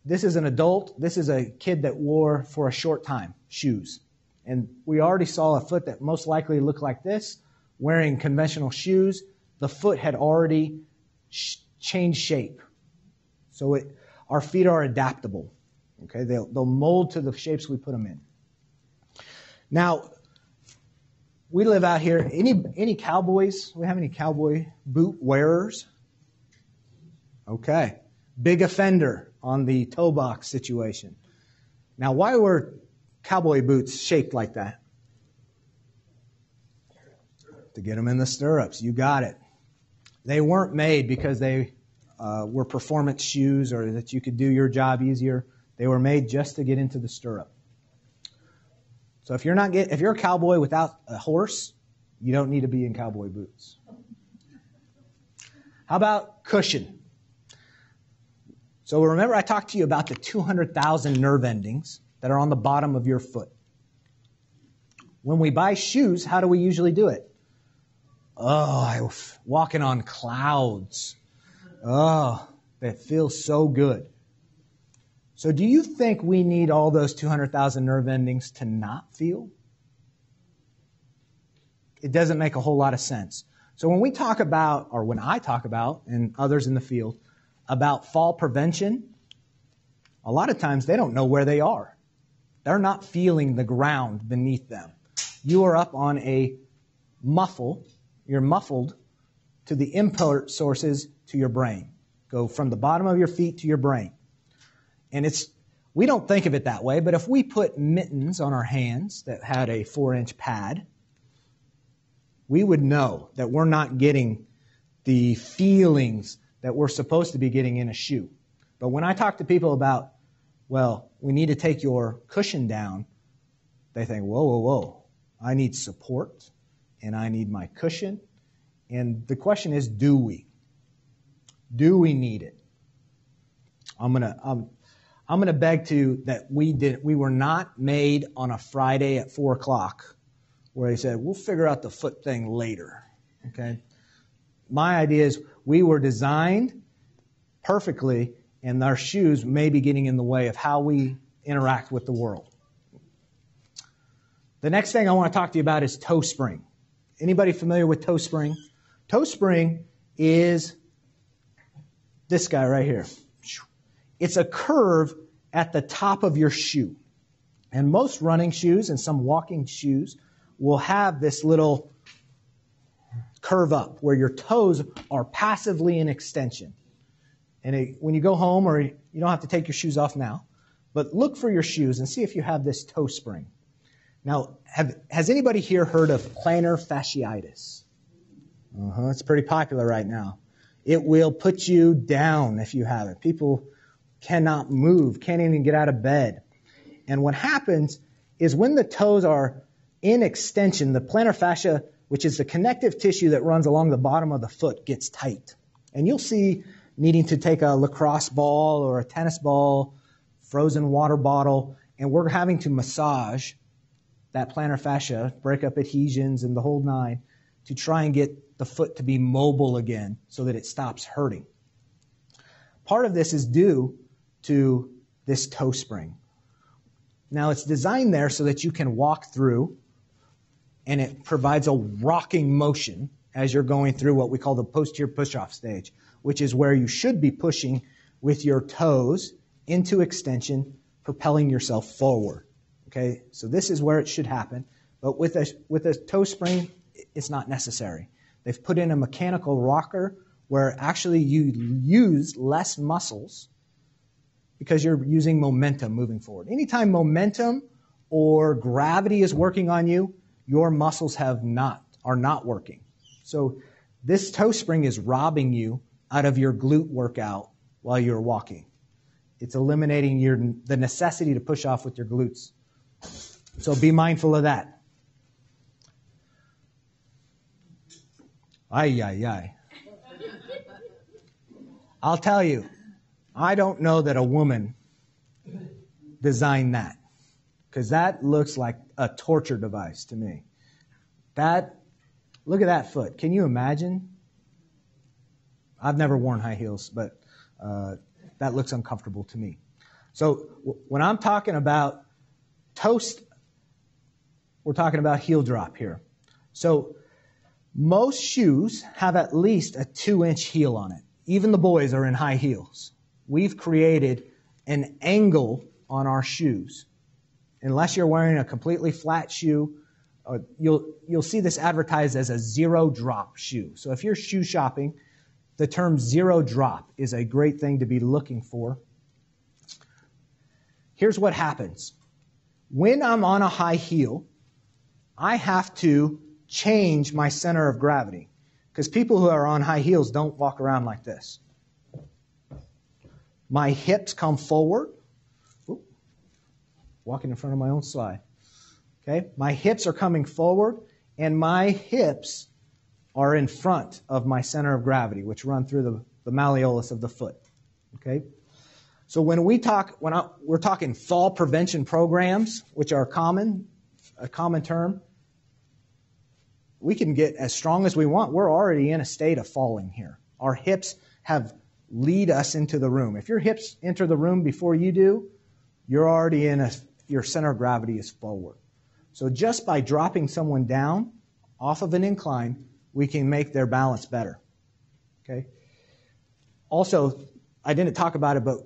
this is an adult. This is a kid that wore for a short time shoes, and we already saw a foot that most likely looked like this, wearing conventional shoes. The foot had already changed shape, so our feet are adaptable. Okay, they'll mold to the shapes we put them in. Now, we live out here. Any cowboys? We have any cowboy boot wearers? Okay. Big offender on the toe box situation. Now, why were cowboy boots shaped like that? To get them in the stirrups. You got it. They weren't made because they were performance shoes or that you could do your job easier. They were made just to get into the stirrup. So if you're a cowboy without a horse, you don't need to be in cowboy boots. How about cushion? So remember I talked to you about the 200,000 nerve endings that are on the bottom of your foot. When we buy shoes, how do we usually do it? Oh, I'm walking on clouds. Oh, that feels so good. So do you think we need all those 200,000 nerve endings to not feel? It doesn't make a whole lot of sense. So when we talk about, or when I talk about, and others in the field, about fall prevention, a lot of times they don't know where they are. They're not feeling the ground beneath them. You are up on a muffle. You're muffled to the input sources to your brain. Go from the bottom of your feet to your brain. And we don't think of it that way, but if we put mittens on our hands that had a 4-inch pad, we would know that we're not getting the feelings that we're supposed to be getting in a shoe. But when I talk to people about, well, we need to take your cushion down, they think, whoa, whoa, whoa. I need support, and I need my cushion. And the question is, do we? Do we need it? I'm gonna beg to that we were not made on a Friday at 4 o'clock where they said, we'll figure out the foot thing later. Okay? My idea is we were designed perfectly, and our shoes may be getting in the way of how we interact with the world. The next thing I want to talk to you about is toe spring. Anybody familiar with toe spring? Toe spring is this guy right here. It's a curve at the top of your shoe. And most running shoes and some walking shoes will have this little curve up where your toes are passively in extension. And when you go home, or you don't have to take your shoes off now, but look for your shoes and see if you have this toe spring. Now, has anybody here heard of plantar fasciitis? It's pretty popular right now. It will put you down if you have it. People cannot move, can't even get out of bed. And what happens is when the toes are in extension, the plantar fascia, which is the connective tissue that runs along the bottom of the foot, gets tight. And you'll see needing to take a lacrosse ball or a tennis ball, frozen water bottle, and we're having to massage that plantar fascia, break up adhesions and the whole nine, to try and get the foot to be mobile again so that it stops hurting. Part of this is due to this toe spring. Now, it's designed there so that you can walk through, and it provides a rocking motion as you're going through what we call the posterior push-off stage, which is where you should be pushing with your toes into extension, propelling yourself forward. Okay, so this is where it should happen. But with a toe spring, it's not necessary. They've put in a mechanical rocker where actually you use less muscles because you're using momentum moving forward. Anytime momentum or gravity is working on you, your muscles are not working. So this toe spring is robbing you out of your glute workout while you're walking. It's eliminating the necessity to push off with your glutes. So be mindful of that. Ay. I'll tell you, I don't know that a woman designed that, because that looks like a torture device to me. Look at that foot. Can you imagine? I've never worn high heels, but that looks uncomfortable to me. So when I'm talking about toast, we're talking about heel drop here. So most shoes have at least a 2-inch heel on it. Even the boys are in high heels. We've created an angle on our shoes. Unless you're wearing a completely flat shoe, you'll see this advertised as a zero drop shoe. So if you're shoe shopping, the term zero drop is a great thing to be looking for. Here's what happens. When I'm on a high heel, I have to change my center of gravity, because people who are on high heels don't walk around like this. My hips come forward. Ooh, walking in front of my own slide. Okay, my hips are coming forward, and my hips are in front of my center of gravity, which run through the malleolus of the foot. Okay, so when we're talking fall prevention programs, which are a common term, we can get as strong as we want. We're already in a state of falling here. Our hips have lead us into the room. If your hips enter the room before you do, you're already your center of gravity is forward. So just by dropping someone down off of an incline, we can make their balance better. Okay. Also, I didn't talk about it, but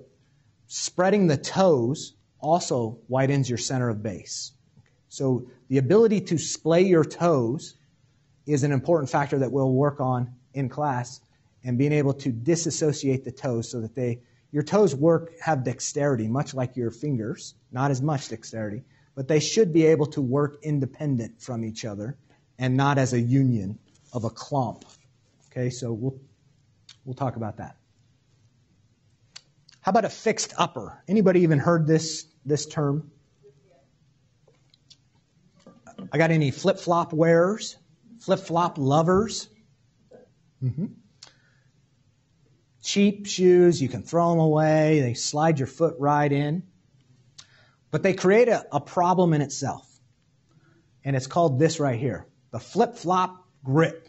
spreading the toes also widens your center of base. So the ability to splay your toes is an important factor that we'll work on in class, and being able to disassociate the toes so that your toes have dexterity, much like your fingers, not as much dexterity, but they should be able to work independent from each other and not as a union of a clump. Okay, so we'll talk about that. How about a fixed upper? Anybody even heard this term? I got any flip-flop wearers? Flip-flop lovers? Mm-hmm. Cheap shoes, you can throw them away. They slide your foot right in. But they create a problem in itself. And it's called this right here, the flip-flop grip.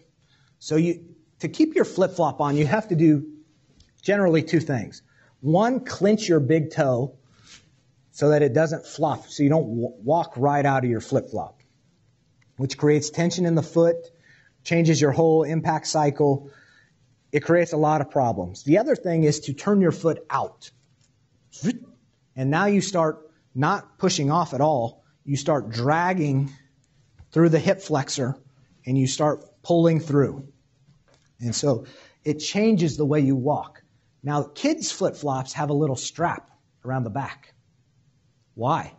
So to keep your flip-flop on, you have to do generally two things. One, clench your big toe so that it doesn't flop, so you don't walk right out of your flip-flop, which creates tension in the foot, changes your whole impact cycle. It creates a lot of problems. The other thing is to turn your foot out. And now you start not pushing off at all. You start dragging through the hip flexor and you start pulling through. And so it changes the way you walk. Now, kids' flip-flops have a little strap around the back. Why?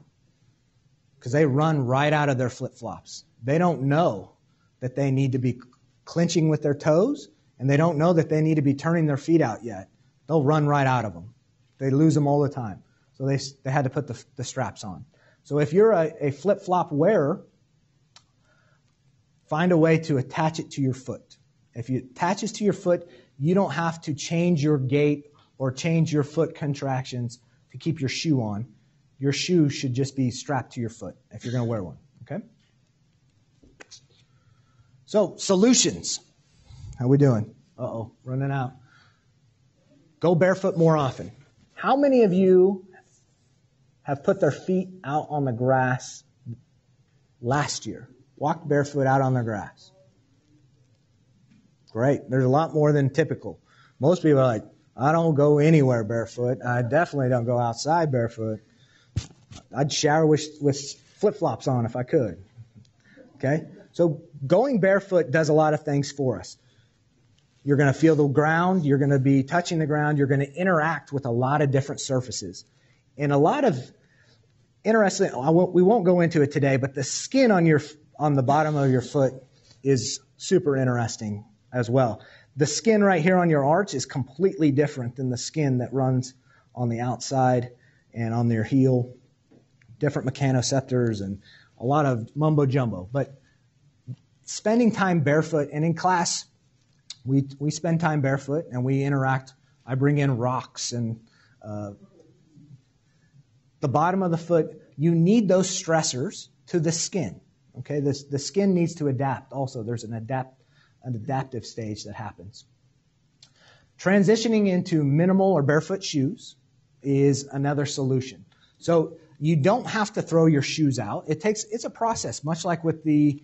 Because they run right out of their flip-flops. They don't know that they need to be clenching with their toes, and they don't know that they need to be turning their feet out yet. They'll run right out of them. They lose them all the time. So they had to put the straps on. So if you're a flip-flop wearer, find a way to attach it to your foot. If it attaches to your foot, you don't have to change your gait or change your foot contractions to keep your shoe on. Your shoe should just be strapped to your foot if you're going to wear one. Okay? So, solutions. How we doing? Uh-oh, running out. Go barefoot more often. How many of you have put their feet out on the grass last year? Walked barefoot out on the grass? Great. There's a lot more than typical. Most people are like, I don't go anywhere barefoot. I definitely don't go outside barefoot. I'd shower with flip-flops on if I could. Okay? So going barefoot does a lot of things for us. You're going to feel the ground. You're going to be touching the ground. You're going to interact with a lot of different surfaces. And a lot of interesting, we won't go into it today, but the skin on the bottom of your foot is super interesting as well. The skin right here on your arch is completely different than the skin that runs on the outside and on your heel. Different mechanoceptors and a lot of mumbo jumbo. But spending time barefoot, and in class, we spend time barefoot and we interact. I bring in rocks and the bottom of the foot. You need those stressors to the skin. Okay, the skin needs to adapt. Also, there's an adaptive stage that happens. Transitioning into minimal or barefoot shoes is another solution. So you don't have to throw your shoes out. It's a process, much like with the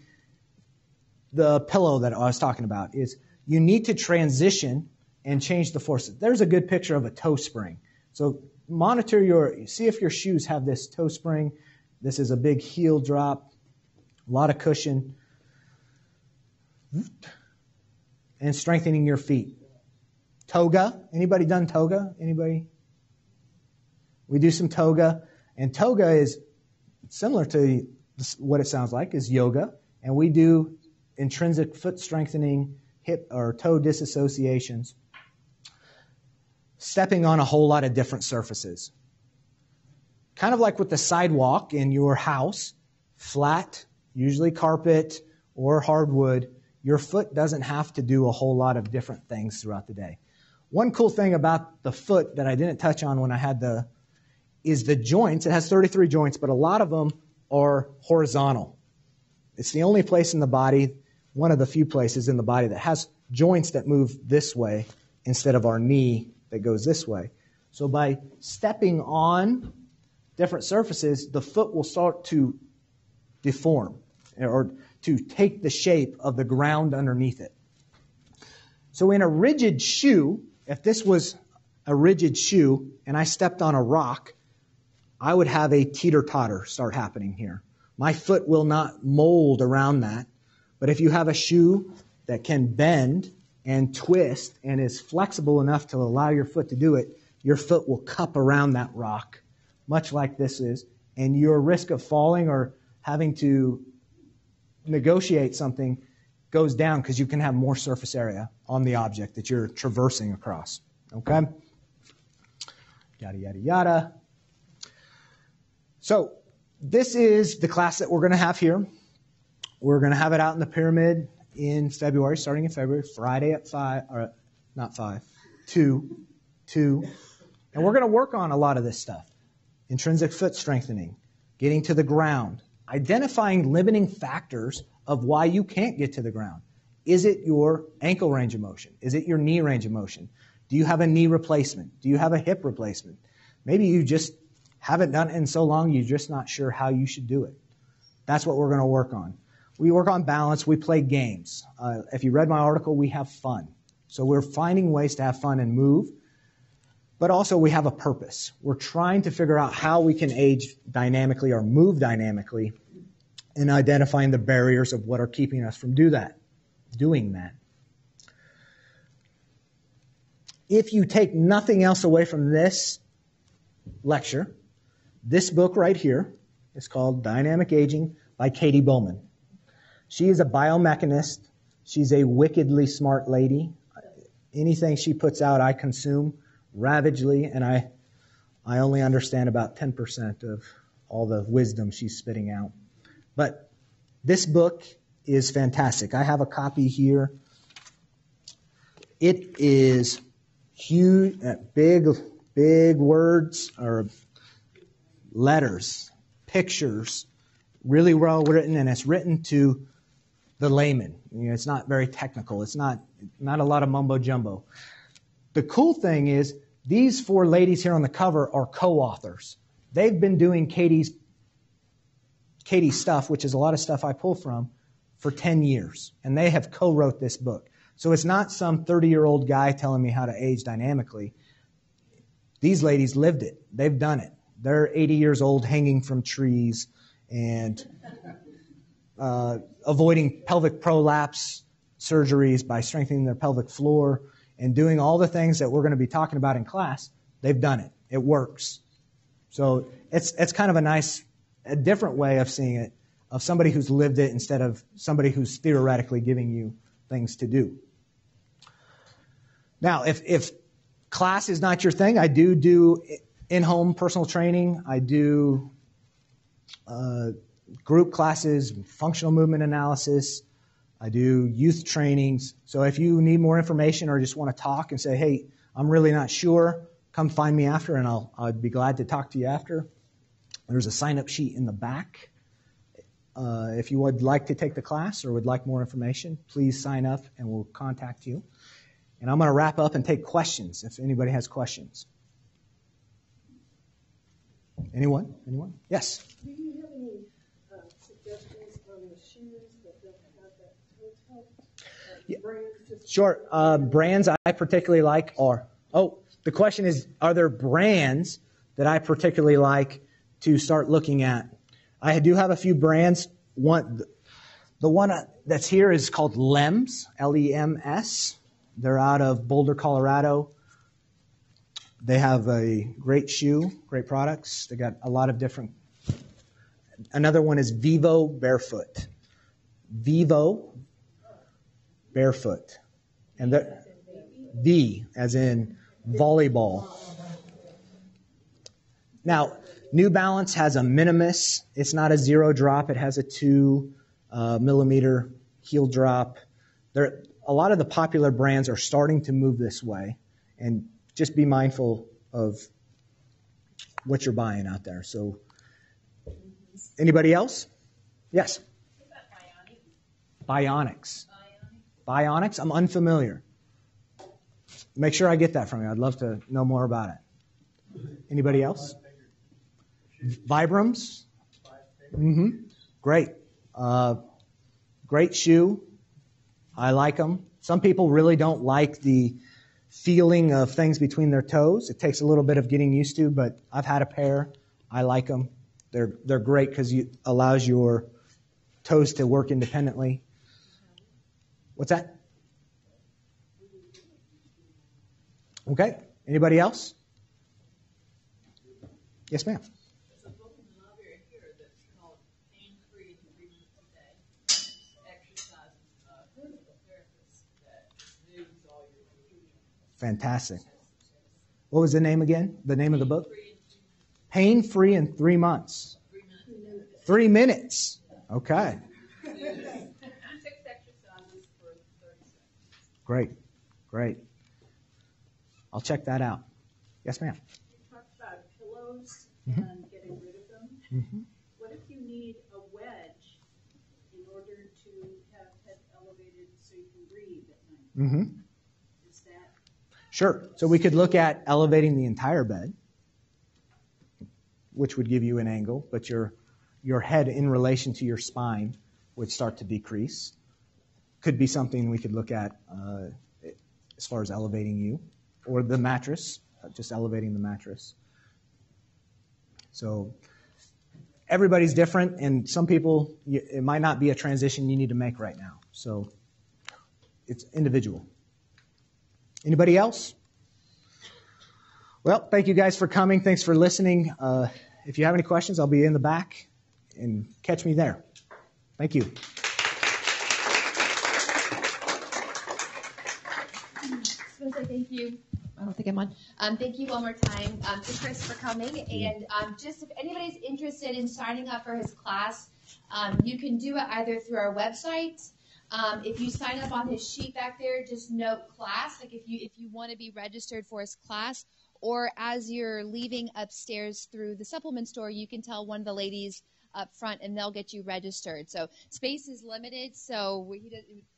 pillow that I was talking about. Is you need to transition and change the forces. There's a good picture of a toe spring. So see if your shoes have this toe spring. This is a big heel drop, a lot of cushion, and strengthening your feet. Toga. Anybody done toga? Anybody? We do some toga. And toga is similar to what it sounds like, is yoga. And we do intrinsic foot strengthening, hip or toe disassociations, stepping on a whole lot of different surfaces. Kind of like with the sidewalk in your house, flat, usually carpet or hardwood, your foot doesn't have to do a whole lot of different things throughout the day. One cool thing about the foot that I didn't touch on when I had is the joints. It has 33 joints, but a lot of them are horizontal. It's the only place in the body, one of the few places in the body that has joints that move this way instead of our knee that goes this way. So by stepping on different surfaces, the foot will start to deform or to take the shape of the ground underneath it. So in a rigid shoe, if this was a rigid shoe and I stepped on a rock, I would have a teeter-totter start happening here. My foot will not mold around that. But if you have a shoe that can bend and twist and is flexible enough to allow your foot to do it, your foot will cup around that rock, much like this is, and your risk of falling or having to negotiate something goes down because you can have more surface area on the object that you're traversing across. Okay? Yada, yada, yada. So this is the class that we're going to have here. We're going to have it out in the pyramid in February, starting in February, Friday at 2. And we're going to work on a lot of this stuff. Intrinsic foot strengthening, getting to the ground, identifying limiting factors of why you can't get to the ground. Is it your ankle range of motion? Is it your knee range of motion? Do you have a knee replacement? Do you have a hip replacement? Maybe you just haven't done it in so long, you're just not sure how you should do it. That's what we're going to work on. We work on balance. We play games. If you read my article, we have fun. So we're finding ways to have fun and move. But also we have a purpose. We're trying to figure out how we can age dynamically or move dynamically and identifying the barriers of what are keeping us from doing that. If you take nothing else away from this lecture, this book right here is called Dynamic Aging by Katie Bowman. She is a biomechanist. She's a wickedly smart lady. Anything she puts out, I consume ravagely, and I only understand about 10% of all the wisdom she's spitting out. But this book is fantastic. I have a copy here. It is huge, big words or letters, pictures, really well written, and it's written to the layman. You know, it's not very technical. It's not a lot of mumbo jumbo. The cool thing is these 4 ladies here on the cover are co-authors. They've been doing Katie's stuff, which is a lot of stuff I pull from, for 10 years. And they have co-wrote this book. So it's not some 30-year-old guy telling me how to age dynamically. These ladies lived it. They've done it. They're 80 years old hanging from trees and avoiding pelvic prolapse surgeries by strengthening their pelvic floor and doing all the things that we're going to be talking about in class. They've done it. It works. So it's kind of a different way of seeing it, of somebody who's lived it instead of somebody who's theoretically giving you things to do. Now, if class is not your thing, I do in-home personal training. I do group classes, functional movement analysis. I do youth trainings. So if you need more information or just want to talk and say, hey, I'm really not sure, come find me after and I'd be glad to talk to you after. There's a sign-up sheet in the back. If you would like to take the class or would like more information, please sign up and we'll contact you. And I'm going to wrap up and take questions if anybody has questions. Anyone? Yes? Do you have any suggestions on the shoes that don't have that toe toe? Brands? Sure. Brands I particularly like are... the question is, are there brands that I particularly like to start looking at? I do have a few brands. The one that's here is called LEMS, L-E-M-S. They're out of Boulder, Colorado. They have a great shoe, great products. They got a lot of different. Another one is Vivo Barefoot. Vivo Barefoot. And the V as in volleyball. Now, New Balance has a Minimus. It's not a zero drop. It has a 2 millimeter heel drop. A lot of the popular brands are starting to move this way. And just be mindful of what you're buying out there. So, anybody else? Yes? What about bionics? Bionics. I'm unfamiliar. Make sure I get that from you. I'd love to know more about it. Anybody else? Vibrams? Great. Great shoe. I like them. Some people really don't like the feeling of things between their toes. It takes a little bit of getting used to, but I've had a pair. I like them. They're great because it allows your toes to work independently. What's that? Okay. Anybody else? Yes, ma'am. There's a book in the library here that's called Pain-Free and 3 Minutes a Day. Exercises physical therapists that moves all your joints. Fantastic. What was the name again? The name of the book? Pain-Free in 3 months. 3 minutes. Okay. 6 exercises for 30 seconds. Great. Great. I'll check that out. Yes, ma'am. You talked about pillows and getting rid of them. What if you need a wedge in order to have head elevated so you can breathe at night? Is that Sure. So we could look at elevating the entire bed, which would give you an angle, but your head in relation to your spine would start to decrease. Could be something we could look at as far as elevating you, or the mattress, just elevating the mattress. So everybody's different, and some people, it might not be a transition you need to make right now. So it's individual. Anybody else? Well, thank you guys for coming. Thanks for listening. If you have any questions, I'll be in the back, and catch me there. Thank you. Thank you. I don't think I'm on. Thank you one more time to Chris for coming. And just if anybody's interested in signing up for his class, you can do it either through our website. If you sign up on his sheet back there, just note class. Like if you want to be registered for his class, or as you're leaving upstairs through the supplement store, you can tell one of the ladies up front, and they'll get you registered. So space is limited, so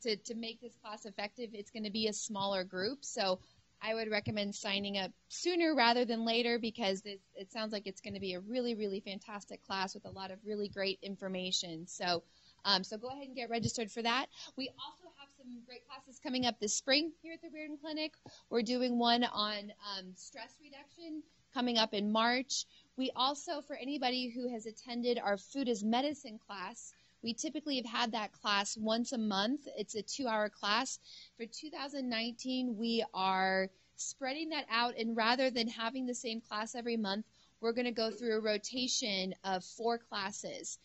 to make this class effective, it's going to be a smaller group. So I would recommend signing up sooner rather than later, because it sounds like it's going to be a really, really fantastic class with a lot of really great information. So go ahead and get registered for that. We also have some great classes coming up this spring here at the Reardon Clinic. We're doing one on stress reduction coming up in March. We also, for anybody who has attended our Food as Medicine class, we typically have had that class once a month. It's a 2-hour class. For 2019, we are spreading that out, and rather than having the same class every month, we're going to go through a rotation of 4 classes.